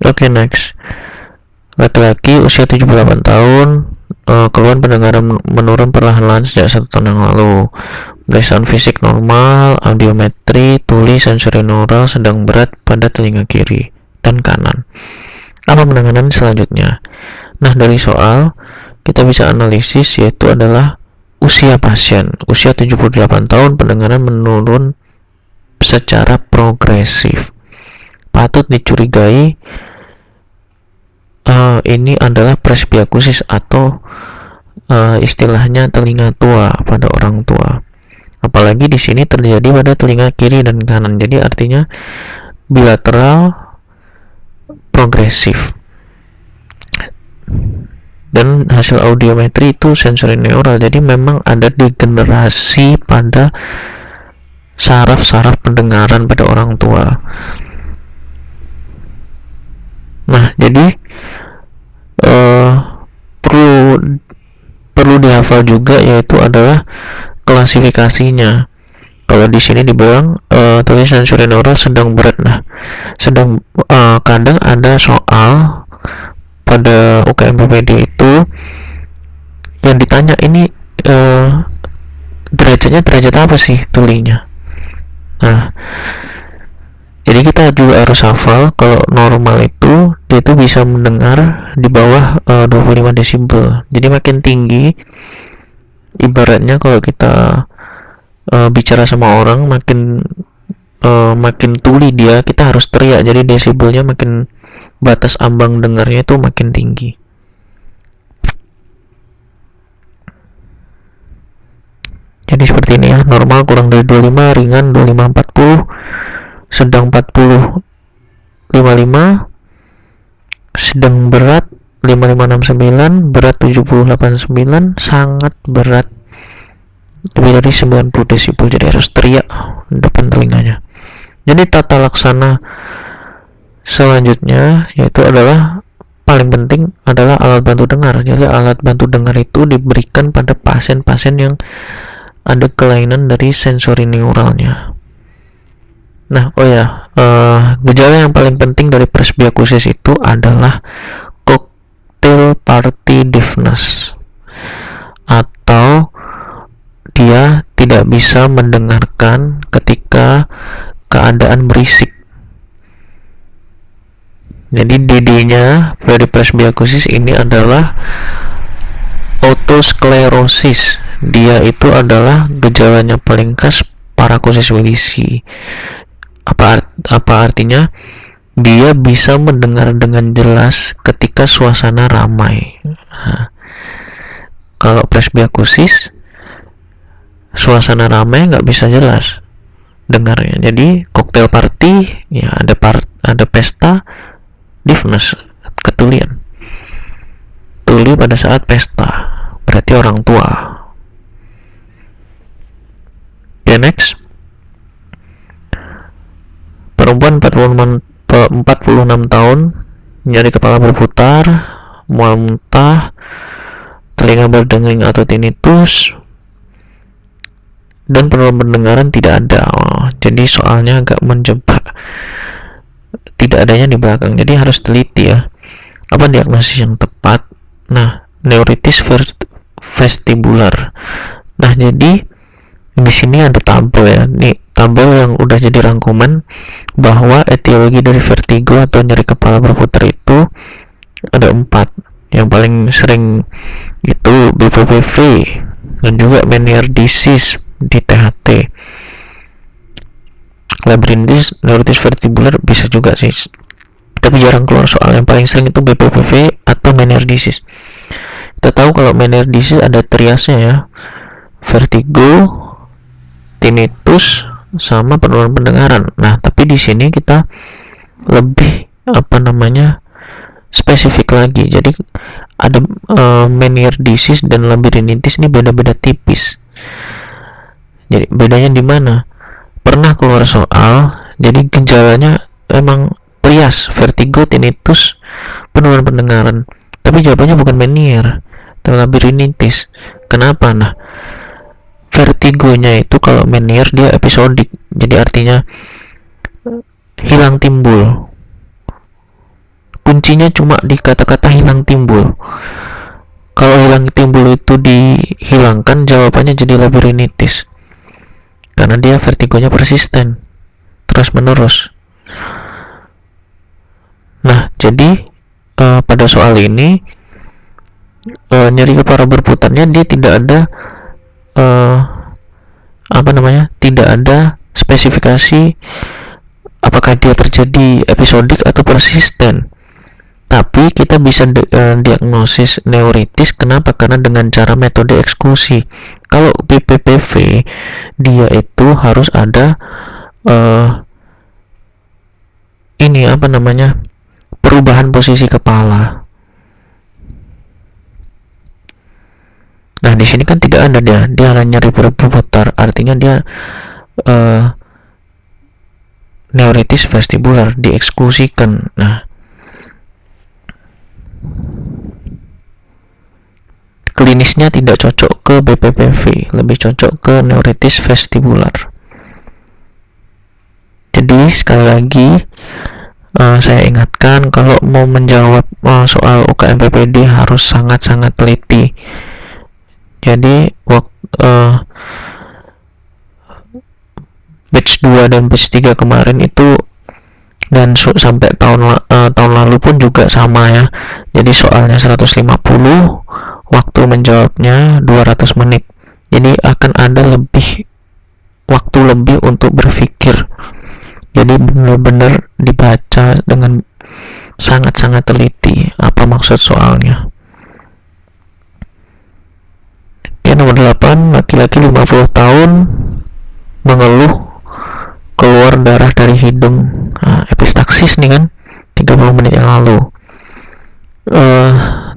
Oke, next. Laki-laki usia 78 tahun, keluhan pendengaran menurun perlahan-lahan sejak 1 tahun yang lalu. Pemeriksaan fisik normal, audiometri, tuli sensorineural sedang berat pada telinga kiri dan kanan. Apa penanganan selanjutnya? Nah, dari soal kita bisa analisis, yaitu adalah usia pasien. Usia 78 tahun, pendengaran menurun secara progresif. Patut dicurigai ini adalah presbyakusis atau istilahnya telinga tua pada orang tua. Apalagi di sini terjadi pada telinga kiri dan kanan. Jadi artinya bilateral progresif. Dan hasil audiometri itu sensorineural. Jadi memang ada degenerasi pada saraf-saraf pendengaran pada orang tua. Nah, jadi perlu dihafal juga, yaitu adalah klasifikasinya. Kalau di sini dibilang tulis sensorineural sedang berat. Nah, sedang kadang ada soal pada UKM PPD itu yang ditanya ini derajatnya derajat apa sih tulinya. Nah, jadi kita juga harus hafal kalau normal itu dia itu bisa mendengar di bawah 25 desibel. Jadi makin tinggi, ibaratnya kalau kita bicara sama orang makin tuli dia, kita harus teriak. Jadi desibelnya makin, batas ambang dengarnya itu makin tinggi. Jadi seperti ini ya, normal kurang dari 25, ringan 25-40, sedang 40-55, sedang berat 55-69, berat 70-89, sangat berat lebih dari 90 desibel. Jadi harus teriak depan telinganya. Jadi tata laksana selanjutnya yaitu adalah paling penting adalah alat bantu dengar. Jadi alat bantu dengar itu diberikan pada pasien-pasien yang ada kelainan dari sensorineuralnya. Nah, gejala yang paling penting dari presbyakusis itu adalah cocktail party deafness, atau dia tidak bisa mendengarkan ketika keadaan berisik. Jadi DD-nya dari presbyakusis ini adalah otosklerosis. Dia itu adalah gejalanya paling khas parakosis wilisi. Apa artinya? Dia bisa mendengar dengan jelas ketika suasana ramai. Nah, kalau presbyakusis suasana ramai nggak bisa jelas dengarnya. Jadi cocktail party ya, ada pesta, deafness, ketulian. Tuli pada saat pesta, berarti orang tua. Okay, next. Perempuan 46 tahun, nyeri kepala berputar, mual muntah, telinga berdenging atau tinnitus, dan penurunan pendengaran tidak ada. Jadi soalnya agak menjebak, tidak adanya di belakang. Jadi harus teliti ya, apa diagnosis yang tepat. Nah, neuritis vestibular. Nah, jadi di sini ada tabel ya. Nih, tabel yang udah jadi rangkuman bahwa etiologi dari vertigo atau nyeri kepala berputar itu ada 4. Yang paling sering itu BPPV dan juga Meniere's disease di THT. Labyrinthitis, neuritis vestibular bisa juga sih, tapi jarang keluar soal. Yang paling sering itu BPPV atau Meniere's disease. Kita tahu kalau Meniere's disease ada triasnya ya, vertigo, tinnitus, sama penurunan pendengaran. Nah, tapi di sini kita lebih spesifik lagi. Jadi ada Meniere's disease dan labyrinthitis ini beda-beda tipis. Jadi bedanya di mana? Pernah keluar soal, jadi gejalanya emang trias, vertigo, tinnitus, penurunan pendengaran. Tapi jawabannya bukan Meniere, tapi labyrinthitis. Kenapa? Nah, vertigonya itu kalau Meniere dia episodik, jadi artinya hilang timbul. kuncinya cuma di kata-kata hilang timbul. Kalau hilang timbul itu dihilangkan, jawabannya jadi labirinitis karena dia vertigonya persisten terus menerus. Nah, jadi pada soal ini nyeri kepala berputarnya dia tidak ada tidak ada spesifikasi apakah dia terjadi episodik atau persisten. Tapi kita bisa diagnosis neuritis. Kenapa? Karena dengan cara metode eksekusi. Kalau BPPV dia itu harus ada perubahan posisi kepala. Nah, di sini kan tidak ada dia hanya nyeri berputar, artinya dia neuritis vestibular dieksekusikan. Nah, klinisnya tidak cocok ke BPPV, lebih cocok ke neuritis vestibular. Jadi sekali lagi saya ingatkan, kalau mau menjawab soal UKM PPD harus sangat-sangat teliti. Jadi batch 2 dan batch 3 kemarin itu dan sampai tahun lalu pun juga sama ya. Jadi soalnya 150, waktu menjawabnya 200 menit. Jadi akan ada waktu lebih untuk berpikir. Jadi benar-benar dibaca dengan sangat-sangat teliti apa maksud soalnya. Yang nomor 8, laki-laki 50 tahun mengeluh keluar darah dari hidung. Epistaksis nih kan, 30 menit yang lalu.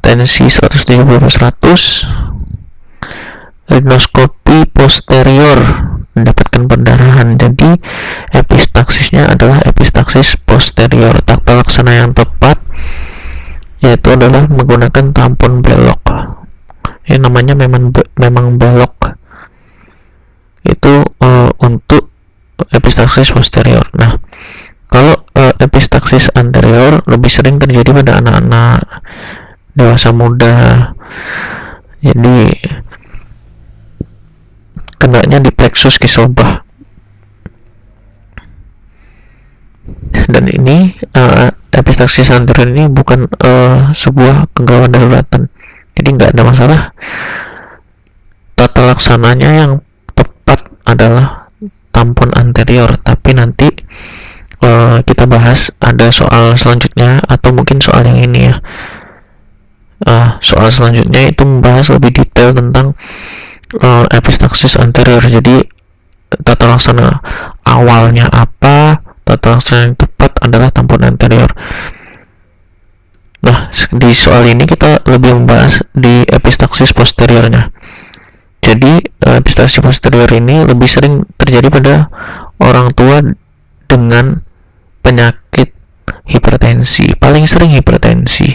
Tensi 170/100, rinoskopi posterior mendapatkan perdarahan. Jadi epistaksisnya adalah epistaksis posterior. Tata laksana yang tepat yaitu adalah menggunakan tampon belok. Ini namanya memang belok. Itu untuk epistaksis posterior. Nah, kalau epistaksis anterior lebih sering terjadi pada anak-anak dewasa muda. Jadi kenanya di plexus kisobah. Dan ini epistaksis anterior ini bukan sebuah kegawat daruratan. Jadi nggak ada masalah. Tata laksananya yang tepat adalah tampon anterior, tapi nanti kita bahas ada soal selanjutnya, atau mungkin soal yang ini ya. Soal selanjutnya itu membahas lebih detail tentang epistaksis anterior. Jadi tata laksana awalnya apa, tata laksana yang tepat adalah tampon anterior. Nah, di soal ini kita lebih membahas di epistaksis posteriornya. Jadi epistaksis posterior ini lebih sering terjadi pada orang tua dengan penyakit hipertensi. Paling sering hipertensi.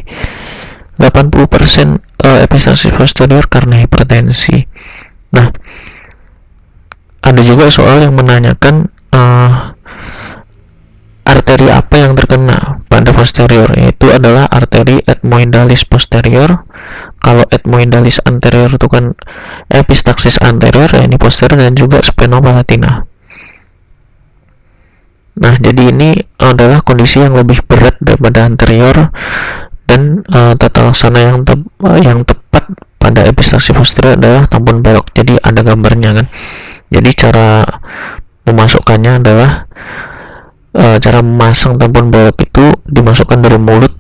80% epistaksis posterior karena hipertensi. Nah, ada juga soal yang menanyakan arteri apa yang terkena pada posterior, yaitu adalah arteri ethmoidalis posterior. Kalau ethmoidalis anterior itu kan epistaksis anterior, ya ini posterior, dan juga sphenopallatina. Nah, jadi ini adalah kondisi yang lebih berat daripada anterior, dan tata laksana yang tepat pada epistaksis posterior adalah tampon belok. Jadi ada gambarnya kan. Jadi cara memasukkannya adalah cara memasang tampon belok itu dimasukkan dari mulut.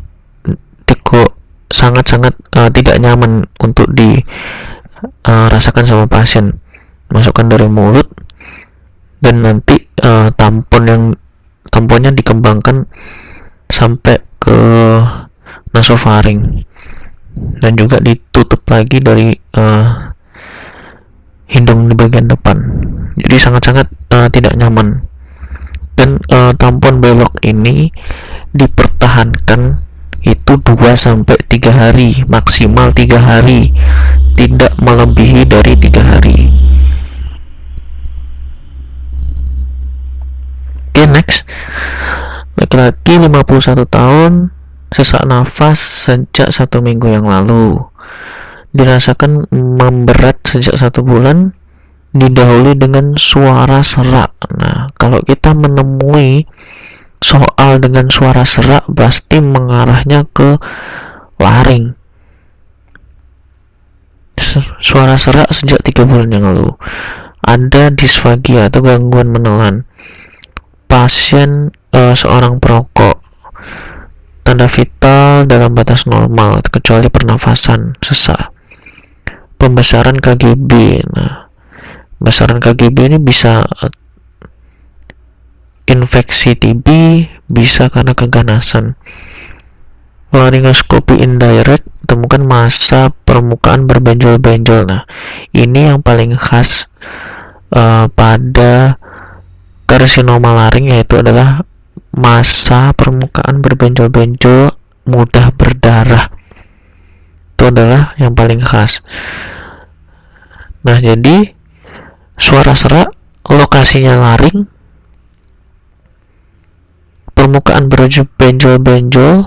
Sangat-sangat tidak nyaman untuk dirasakan sama pasien. Masukkan dari mulut, dan nanti tamponnya dikembangkan sampai ke nasofaring, dan juga ditutup lagi dari hidung di bagian depan. Jadi sangat-sangat tidak nyaman. Dan tampon belok ini dipertahankan itu 2-3 hari, maksimal 3 hari, tidak melebihi dari 3 hari. Oke, next. Laki-laki 51 tahun sesak nafas sejak 1 minggu yang lalu, dirasakan memberat sejak 1 bulan, didahului dengan suara serak. Nah, kalau kita menemui soal dengan suara serak, pasti mengarahnya ke laring. Suara serak sejak 3 bulan yang lalu. Ada disfagia atau gangguan menelan. Pasien seorang perokok. Tanda vital dalam batas normal kecuali pernafasan sesak. Pembesaran KGB. Nah, pembesaran KGB ini bisa infeksi TB, bisa karena keganasan. Laringoskopi indirect, temukan massa permukaan berbenjol-benjol. Nah, ini yang paling khas pada karsinoma laring, yaitu adalah massa permukaan berbenjol-benjol mudah berdarah. Itu adalah yang paling khas. Nah, jadi suara serak, lokasinya laring, permukaan berbenjol-benjol,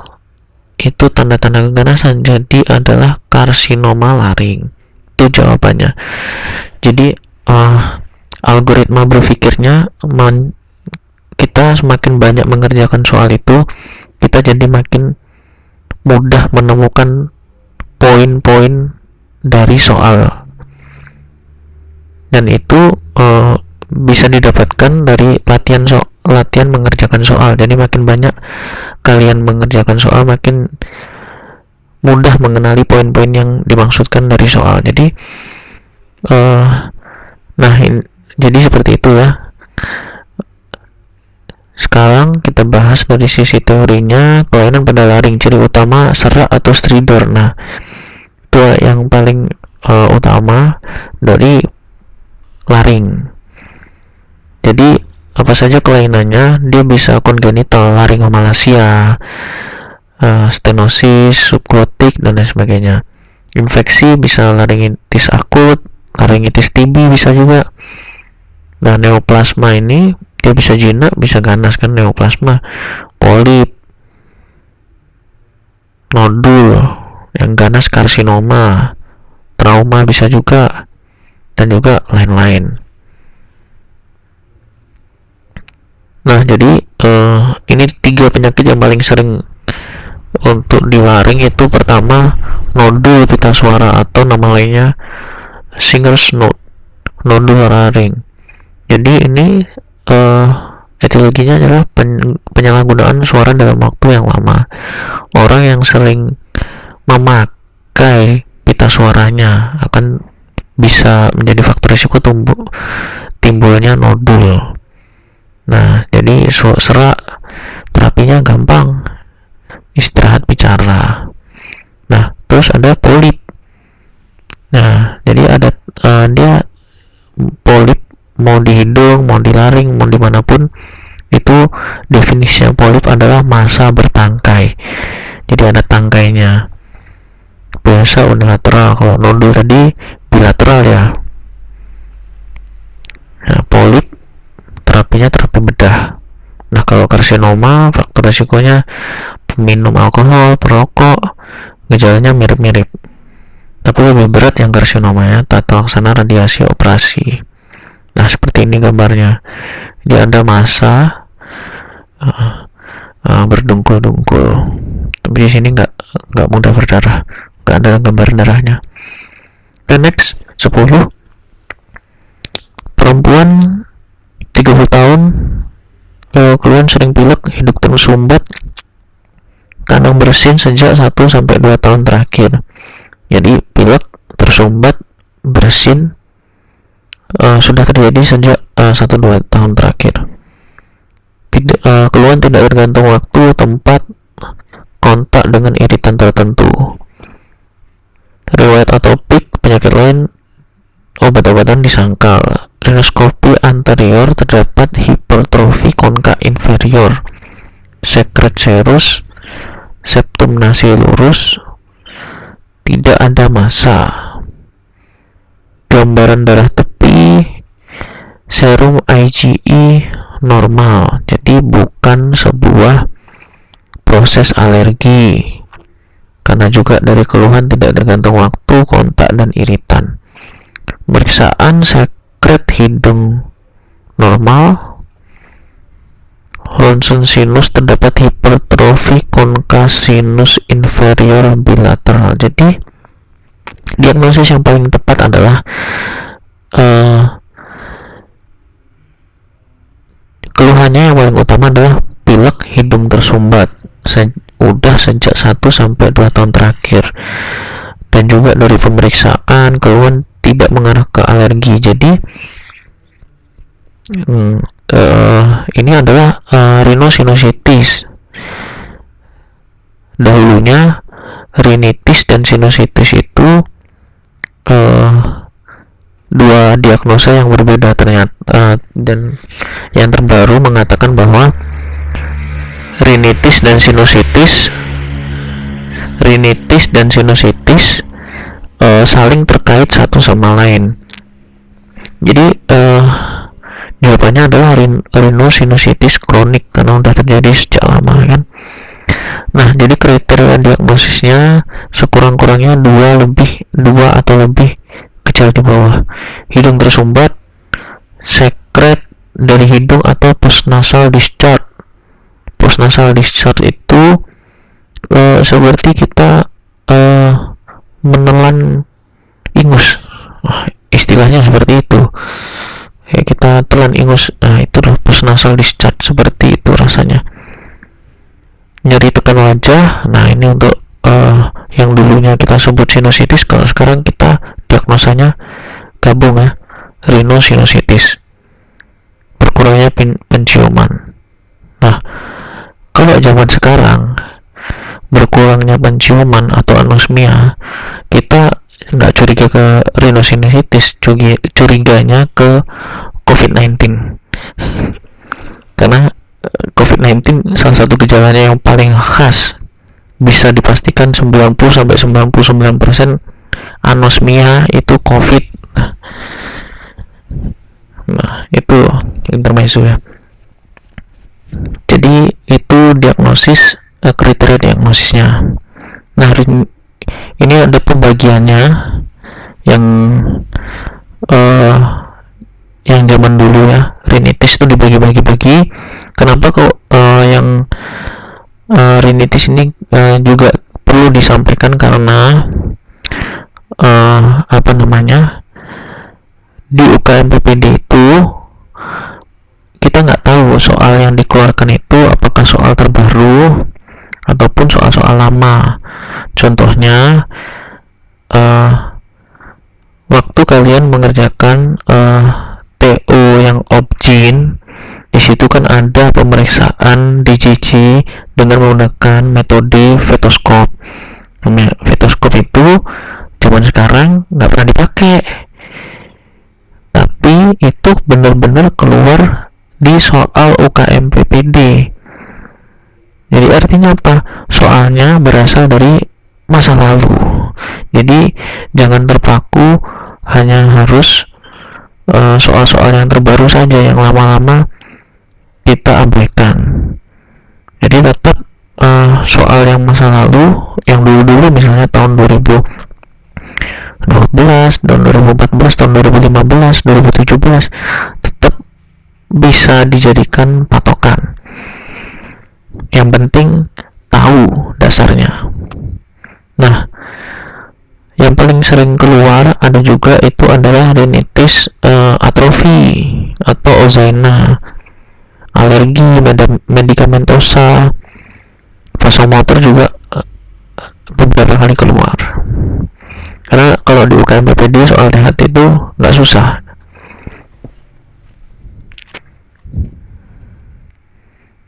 itu tanda-tanda keganasan. Jadi adalah karsinoma laring. Itu jawabannya. Jadi algoritma berpikirnya, kita semakin banyak mengerjakan soal itu, kita jadi makin mudah menemukan poin-poin dari soal, dan itu bisa didapatkan dari latihan mengerjakan soal. Jadi makin banyak kalian mengerjakan soal, makin mudah mengenali poin-poin yang dimaksudkan dari soal. Jadi jadi seperti itu ya. Sekarang kita bahas dari sisi teorinya, kelainan pada laring, ciri utama serak atau stridor. Nah, itu yang paling utama dari laring. Jadi apa saja kelainannya? Dia bisa kongenital, laringomalacia, stenosis, subglotik, dan lain sebagainya. Infeksi bisa laringitis akut, laringitis TB bisa juga. Nah, neoplasma ini dia bisa jinak, bisa ganas kan, neoplasma. Polip, nodul yang ganas karsinoma, trauma bisa juga, dan juga lain-lain. Nah, jadi ini 3 penyakit yang paling sering untuk di laring. Itu pertama, nodul pita suara atau nama lainnya singer's node, nodul laring. Jadi ini etiologinya adalah penyalahgunaan suara dalam waktu yang lama. Orang yang sering memakai pita suaranya akan bisa menjadi faktor risiko timbulnya nodul. Nah, jadi serak terapinya gampang, istirahat bicara. Nah, terus ada polip. Nah, jadi ada dia polip, mau di hidung, mau di laring, mau dimanapun, itu definisinya polip adalah massa bertangkai. Jadi ada tangkainya. Biasa unilateral, kalau nodul tadi bilateral ya. Nah, polip terapinya terapi bedah. Nah, kalau karsinoma, faktor resikonya peminum alkohol, perokok, gejalanya mirip-mirip. Tapi lebih berat yang karsinomanya, tata laksana radiasi operasi. Nah, seperti ini gambarnya. Dia ada massa berdungkul-dungkul. Tapi di sini nggak mudah berdarah, nggak ada gambar darahnya. Dan next, 10. Perempuan 30 tahun, keluhan sering pilek, hidup tersumbat, kandang bersin sejak 1-2 tahun terakhir. Jadi pilek, tersumbat, bersin sudah terjadi sejak 1-2 tahun terakhir. Keluhan tidak tergantung waktu, tempat, kontak dengan iritan tertentu. Riwayat atopik, penyakit lain, obat-obatan disangkal. Rinoskopi anterior terdapat hipertrofi konka inferior, sekret serus, septum nasi lurus, tidak ada massa. Gambaran darah tepi, serum IgE normal, jadi bukan sebuah proses alergi, karena juga dari keluhan tidak tergantung waktu, kontak, dan iritan. Pemeriksaan sekret hidung normal. Ronsen sinus terdapat hipertrofi konka sinus inferior bilateral. Jadi diagnosis yang paling tepat adalah keluhannya yang paling utama adalah pilek, hidung tersumbat udah sejak 1 sampai 2 tahun terakhir, dan juga dari pemeriksaan keluhan tidak mengarah ke alergi. Jadi ini adalah rhinosinusitis. Dahulunya rinitis dan sinusitis itu dua diagnosa yang berbeda ternyata, dan yang terbaru mengatakan bahwa rinitis dan sinusitis saling terkait satu sama lain. Jadi jawabannya adalah rhinosinusitis kronik karena sudah terjadi sejak lama kan. Nah, jadi kriteria diagnosisnya sekurang-kurangnya 2 atau lebih gejala di bawah: hidung tersumbat, sekret dari hidung, atau postnasal discharge. Postnasal discharge itu seperti kita menelan ingus, istilahnya seperti itu. Kita telan ingus, itu adalah postnasal discharge, seperti itu rasanya. Nyeri tekan wajah, nah ini untuk yang dulunya kita sebut sinusitis, kalau sekarang kita diagnosanya gabung ya, rhinosinusitis. Berkurangnya penciuman. Nah, kalau zaman sekarang berkurangnya penciuman atau anosmia, kita nggak curiga ke rhinosinusitis, curiganya ke COVID-19. Karena COVID-19 salah satu gejalanya yang paling khas, bisa dipastikan 90-99% anosmia itu COVID. Nah, itu intermezzo ya. Jadi itu diagnosis, kriteria diagnosisnya. Nah, ini ada pembagiannya yang zaman dulu ya, rinitis itu dibagi-bagi. Kenapa kok yang rinitis ini juga perlu disampaikan, karena di UKM PPD itu kita nggak tahu soal yang dikeluarkan itu apakah soal terbaru ataupun soal-soal lama. Contohnya waktu kalian mengerjakan TO yang objin, di situ kan ada pemeriksaan DGG dengan menggunakan metode fetoskop. Fetoskop itu zaman sekarang nggak pernah dipakai, tapi itu benar-benar keluar di soal UKM PPD. Jadi artinya apa? Soalnya berasal dari masa lalu. Jadi jangan terpaku hanya harus soal-soal yang terbaru saja, yang lama-lama kita abaikan. Jadi tetap soal yang masa lalu, yang dulu-dulu misalnya tahun 2012, tahun 2014, tahun 2015, 2017 tetap bisa dijadikan patokan. Yang penting tahu dasarnya. Nah, yang paling sering keluar ada juga itu adalah rinitis atrofi atau ozena, alergi medikamentosa, vasomotor juga beberapa kali keluar. Karena kalau di UKM PPD soal THT itu nggak susah,